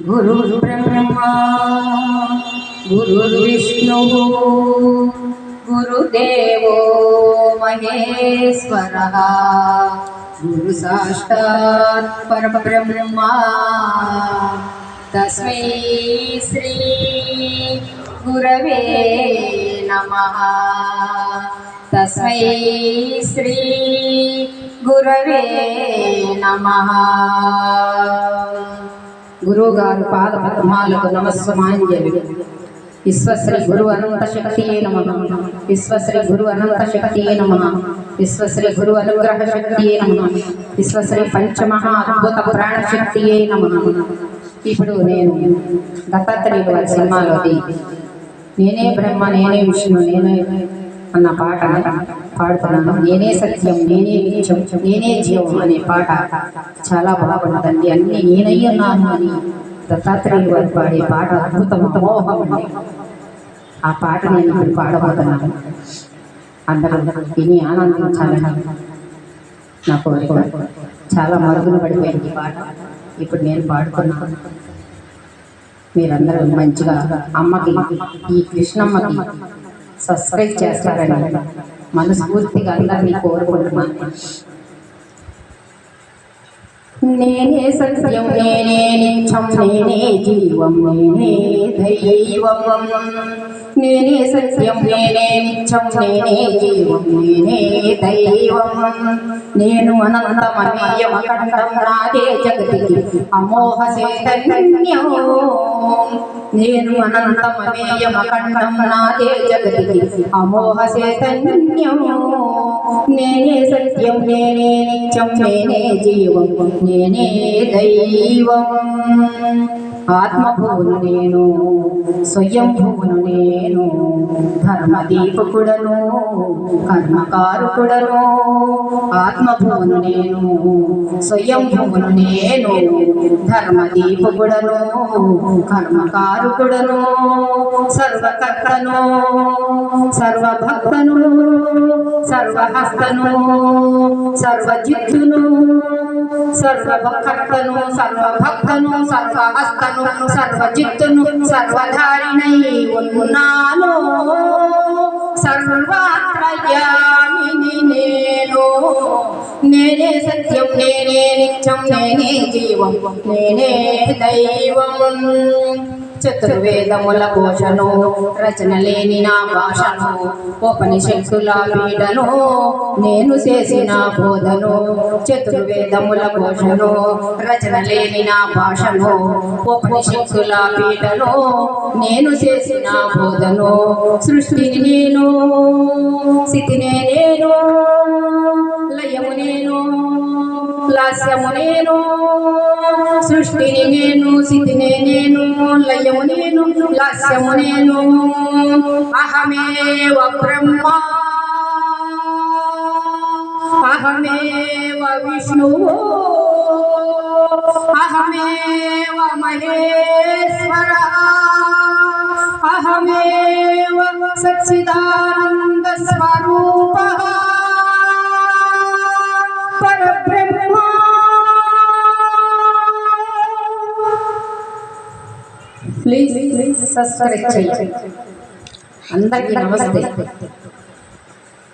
गुरुर्ब्रह्मा गुरुर्विष्णुः गुरुदेवो महेश्वरः गुरुसाक्षात् परब्रह्मा तस्मै श्री गुरवे नमः। तस्मै श्री गुरवे नमः। गुरुगारु पाद पद्माలకు నమస్సుమాంజలి। విశ్వశ్రీ గురు అనంత శక్తియే నమః। విశ్వశ్రీ గురు అనంత శక్తియే నమః। విశ్వశ్రీ గురు అనుగ్రహ శక్తియే నమః। విశ్వశ్రీ పంచమహా అద్భుత ప్రాణ శక్తియే నమః। ఇప్పుడు నేను దత్తాత్రేయుల వారి సినిమాలోది నేనే బ్రహ్మ నేనే విష్ణు నేనే అన్న పాట పాడుతున్నాను। నేనే సత్యం నేనే నిత్యం నేనే జీవం అనే పాట చాలా బాగుంటుందండి। అన్ని నేనయ్యున్నాను అని దత్తాత్రేయుల వారు పాడే పాట అద్భుతం అమోఘం అండి। ఆ పాట నేను ఇప్పుడు పాడబోతున్నాను, అందరూ విని ఆనందించాలని నా కోరిక। చాలా మరుగున పడిపోయింది ఈ పాట, ఇప్పుడు నేను పాడుతున్నాను। మీరందరూ మంచిగా అమ్మకి ఈ కృష్ణమ్మకి సబ్స్క్రైబ్ చేస్తారని మనస్ఫూర్తిగా అందరినీ కోరుకుంటున్నాను। నేనే సత్యం నేనే నిత్యం నేనే జీవం నేనే దైవం। నేనే సత్యం నేనే నిత్యం నేనే జీవం నేనే దైవం। నేను అనంతమనేయం అఖండం నాదే జగతికి అమోఘ చైతన్యం। నేను అనంతమనేయం అఖండం నాదే జగతికి అమోఘ చైతన్యం। నేనే సత్యం నేనే నిత్యం నేనే జీవం నేనే దైవం। ఆత్మభువును నేను స్వయంభువును నేను ధర్మదీపకుడను కర్మకారుకుడను। ఆత్మభువును నేను స్వయంభువును నేను ధర్మదీపకుడను కర్మకారుకుడను। సర్వకర్తను సర్వభక్తను సర్వహస్తను సర్వజిత్తును సర్వకర్తను సర్వభక్తను సర్వహస్తను సర్వజిత్తును సర్వధారిణై ఉన్నాను। సర్వాత్రయామిని నేను నేనే సత్యం నేనే నిత్యం నేనే జీవం నేనే దైవం। చతుర్వేదముల ఘోషను రచన లేని నా భాషను ఉపనిషత్తుల పీడను నేను చేసిన బోధను। చతుర్వేదముల ఘోషను రచన లేని నా భాషను ఉపనిషత్తుల పీడను నేను చేసిన బోధను। సృష్టిని నేను స్థితినే నేను లయము నేను లాస్యము నేను। సృష్టిని నేను స్థితినే నేను లయము నేను లాస్యము నేను। అహమేవ బ్రహ్మ అహమేవ విష్ణు అహమేవ మహేశ్వర అహమేవ సచ్చిదానంద స్వరూప పరబ్రహ్మ। ప్లీజ్ సబ్స్క్రైబ్ చేయండి। అందరికీ నమస్తే।